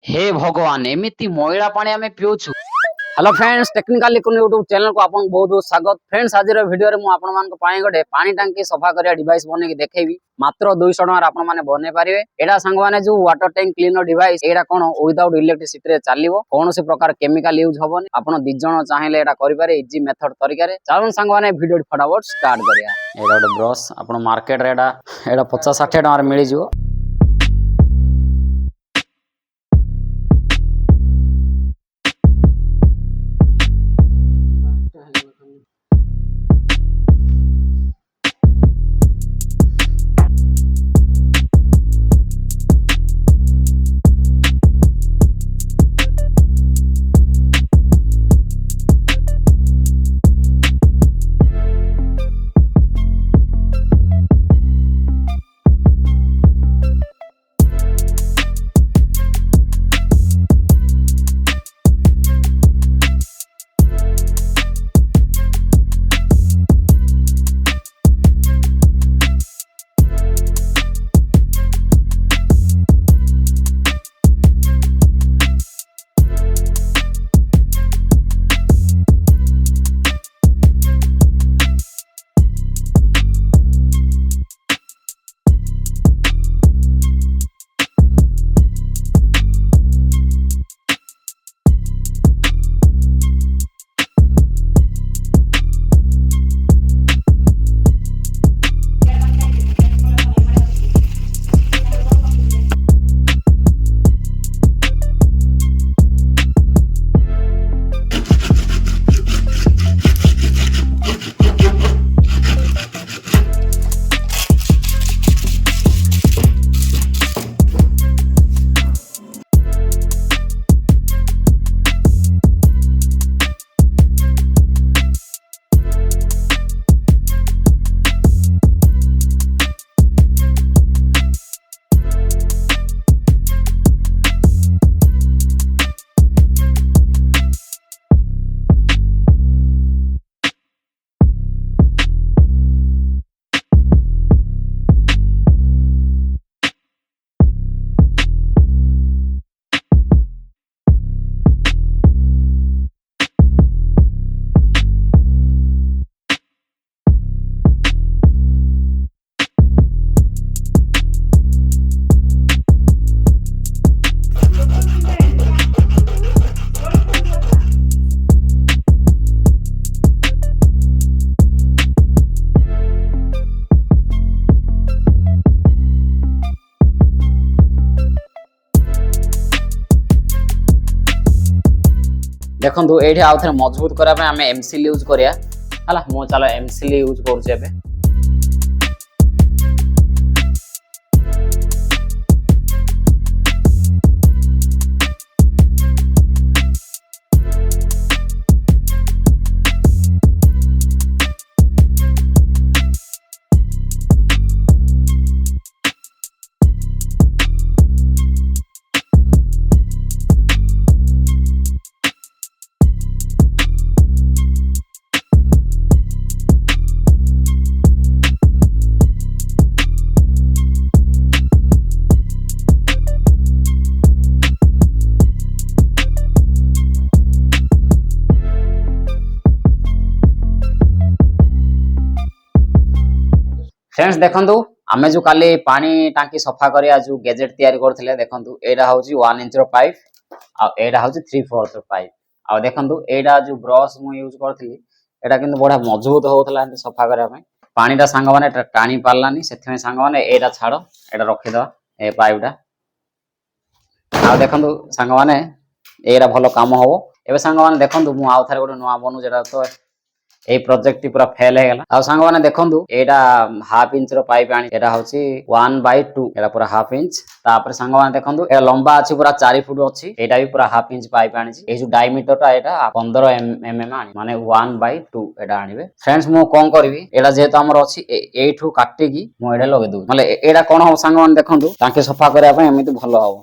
हे भगवान एमिति मैला पानी आमे पिउछु। Hello friends, technical Likun YouTube channel को आपन बहुत बहुत स्वागत। फ्रेंड्स, आज वीडियो रे मु आपन मान को पानी गटे पानी टांकी सफा करिया डिवाइस बने के देखेबी। मात्र 200 टका आपन माने बने पारिबे। एडा संग माने जो वाटर टैंक क्लीनर डिवाइस एडा कोन विदाउट इलेक्ट्रिसिटी रे चलिबो, कोनोसी प्रकार केमिकल यूज होबोनी। आपन 2 जण चाहेले एडा करि पारे इजी मेथड तरीका रे। चालन संग माने वीडियो फटाफट स्टार्ट करिया। एडा गटे ब्रश आपन मार्केट रे एडा 50-60 टका रे मिली जिवो। देखो ये आउ थे मजबूत करने आम एमसील यूज करिया हला मो चलो एमसील यूज करुचे। फ्रेंड्स देखंतु आमे जो काली पानी टांकी सफा करिया जो गैजेट तैयारी करथिले देखंतु एडा होची 1 इंच रो पाइप आ एडा होची 3/4 रो पाइप आ देखंतु एडा जो ब्रश मु यूज करथिली एडा किंतु बडा मजबूत होतला सफा करिया में पानीटा संग माने टाणी पारलानी सेथमे संग माने एडा छाडो एडा रखि द ए पाइपटा आ देखंतु संग माने एडा भलो काम होबो। एबे संग माने देखंतु मु आउ थारे गोटे नुवा बनु जेडा तो ए प्रोजेक्ट पूरा फेल है गला। आ संग माने देखंतु एडा हाफ इंच रो पाइप आनी एडा होची 1/2 एडा पूरा हाफ इंच तापर संग माने देखंतु ए लंबा अछि पूरा 4 फुट अछि एडा भी पूरा हाफ इंच पाइप आनी छी। ए जो डायमीटर टा एडा 15 mm आनी माने 1/2 एडा आनीबे। फ्रेंड्स मु कोन करबी एडा जेतो हमर अछि एठू काटी की मु एडा लगे दउ माने एडा कोन हो संग माने देखंतु ताके सफा करया पय एमिति भलो हो।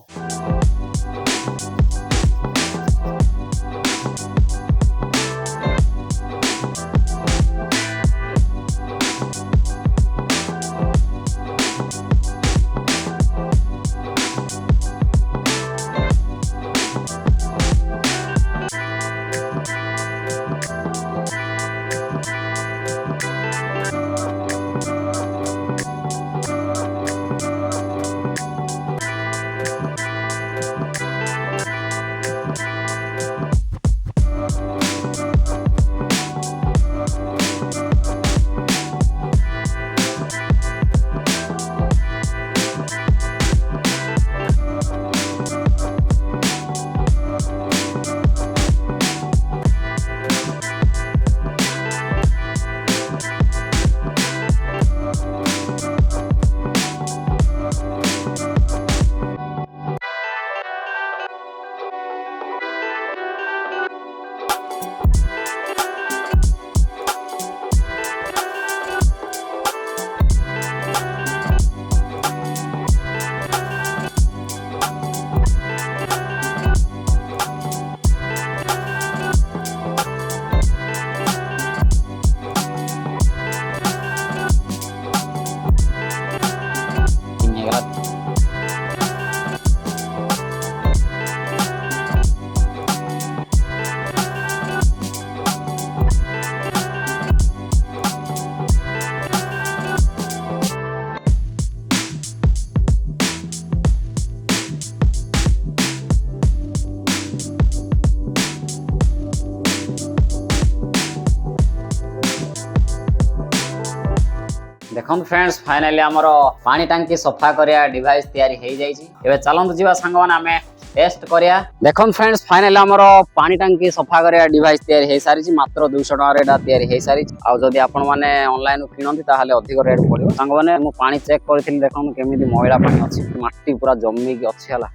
देखो फ्रेंड्स फाइनली हमर पानी टांकी सफा करिया डिवाइस तैयारी हो जाइए। एबे चलंतु जीवा संग माने आमे टेस्ट करिया। देखो फ्रेंड्स फाइनली हमर पानी टांकी सफा करिया डिवाइस तैयारी हो सारी मात्र 200 टका रे एटा तैयारी हो सारी। आ जदी आपण माने ऑनलाइन किनंती ताहाले अधिक रेट पड़ियो। संग माने मु पानी चेक करथिल देखो केमिति मैला पानी अछि, माटी पूरा जम्मी के अछि हला,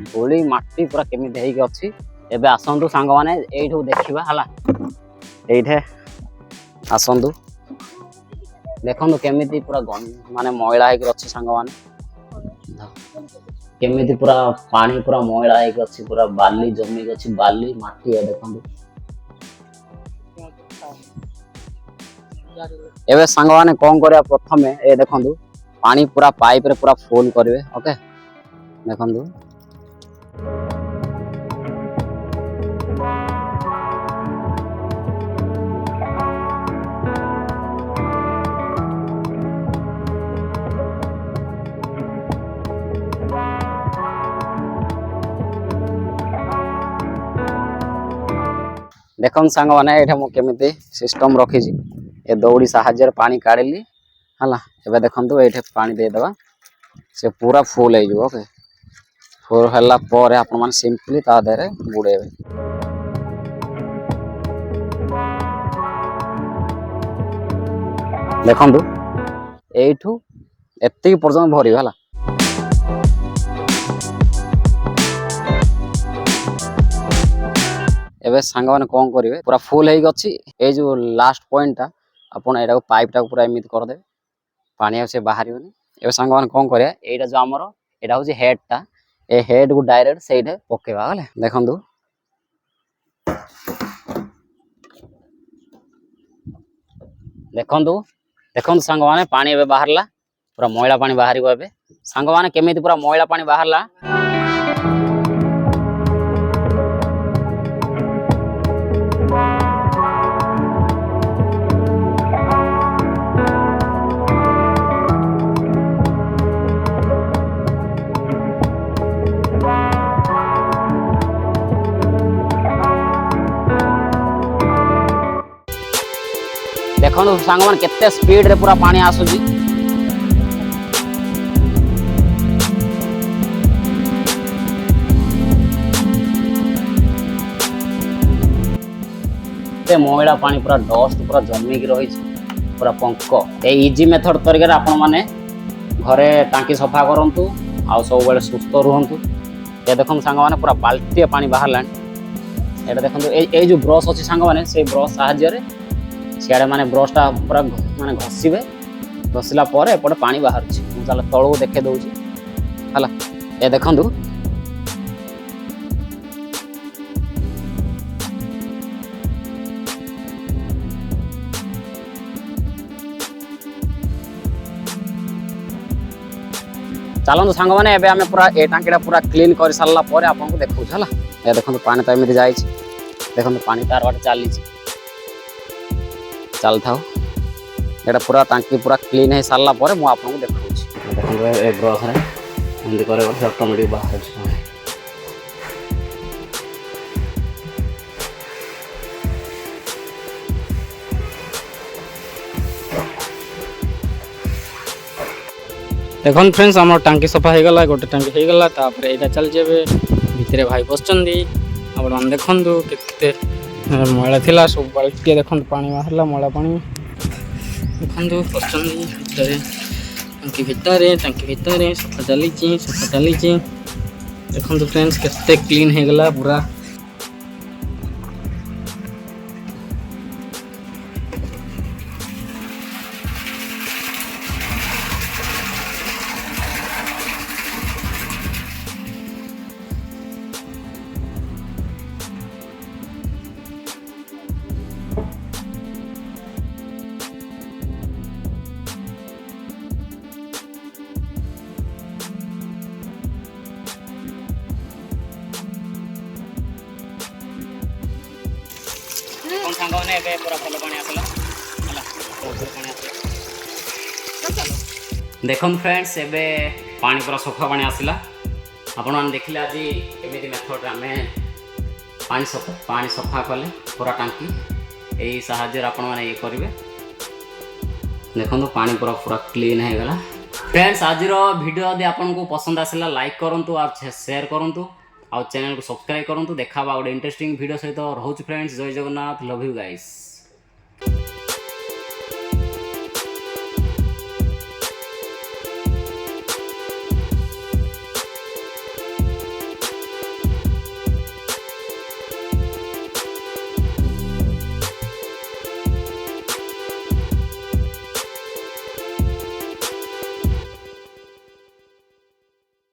धूली माटी पूरा केमिति हेई के अछि। एबे आसंतु संग माने एठू देखिबा हला, एठे आसंतु देखो केमिति पूरा माने मैला है अच्छी सांग माने केमिति पूरा पानी पूरा मैला है अच्छी, पूरा बाली जमी अच्छी, बाली माटी है देखो। एबे सांग माने कौन करिया प्रथमे ए देखो पानी पूरा पाइप रे पूरा फुल करिवे। ओके देखो देखन सांग माने एठे मु केमिति सिस्टम रखी छी। ए दौड़ी साहाଯ୍य पानी काढली हला। एबे देखंतु एठे पानी दे देबा, से पूरा फुल हे जो। ओके फुल हल्ला पर आपण माने सिंपली ता देरे बुडेबे। देखंतु एठू एत्ती पर्यंत भरी हला। एबे सांग माने कौन करिवे पूरा फुल हेई गछि। ए जो लास्ट पॉइंट ता आपण एटा को पाइप टा पूरा एमित कर देबे, पानी से बाहरियोनी। एबे सांग माने कौन करिया एटा जो हमरो एटा होची हेड ता, ए हेड को डायरेक्ट सेइडे पकेबा हले। देखंतु देखंतु देखंतु सांग माने पानी एबे बाहरला, पूरा मैला पानी बाहरिबो। एबे सांग माने केमिति पूरा मैला पानी बाहरला। देखो सांग माने केते स्पीड रे पूरा पानी आसुची। ते मैला पानी पूरा डस्ट पूरा जमी की रही पूरा पंक। ए इजी मेथड तरीका आपण माने घरे टांकी सफा करंतु आ सब बेले सुस्थ रहंतु। ए देखो सांग माने पूरा बाल्टी पानी बाहर लानी। एटा देखंतु ए जो ब्रश अछि सांग माने से ब्रश साहाय्य रे सियाड़े माने ब्रश टा पूरा माने घसीबे, घसीला परे एपटे पानी बाहर छी। मु चल तळो देखे दउची हला। ए देखंतु चलंतु सांग माने एबे हमें पूरा ए टांकीटा पूरा क्लीन कर सारला परे आपन को देखौ हला। ए देखंतु पानी त एमिति जाई छी, देखंतु पानी तार बाटे चाली छी, चल थाओ। एटा पूरा टांकी पूरा क्लीन है सारला परे मु आपन को देखौ छी। देखंतु ए ब्रश रे एंदी करे ऑटोमेटिक बाहर छी। देखो फ्रेंड्स आम टांकी सफा हो गला, गोटे टांकी हो गला। तापर एटा चल जेबे भितरे भाई बसचंदी। आपण मान देखंतु केते मैला थिला, सब बाल्टी देखंतु पानी बाहरला मैला पानी। देखंतु बसचंदी भितरे टांकी भितरे सफा चली। देखंतु फ्रेंड्स केते क्लीन हो गला पूरा। सांग माने एबे पूरा भलो पानी आसला हला, पानी आसला। देखो फ्रेंड्स एबे पानी पूरा सफा पानी आसला। आपण मान देखिले आज एमिति मेथड आमे पानी सफा कले पूरा टांकी। यही साहाଯ୍य आपण माने ये करिवे। देखो पानी पूरा पूरा क्लीन है गला। फ्रेंड्स आज वीडियो यदि आपको पसंद आसला लाइक करूँ और शेयर करूँ और चैनल को सब्सक्राइब करूँ। देखा गोटे इंटरेस्टिंग वीडियो सहित रोच फ्रेंड्स। जय जगन्नाथ, लव यू गाइस।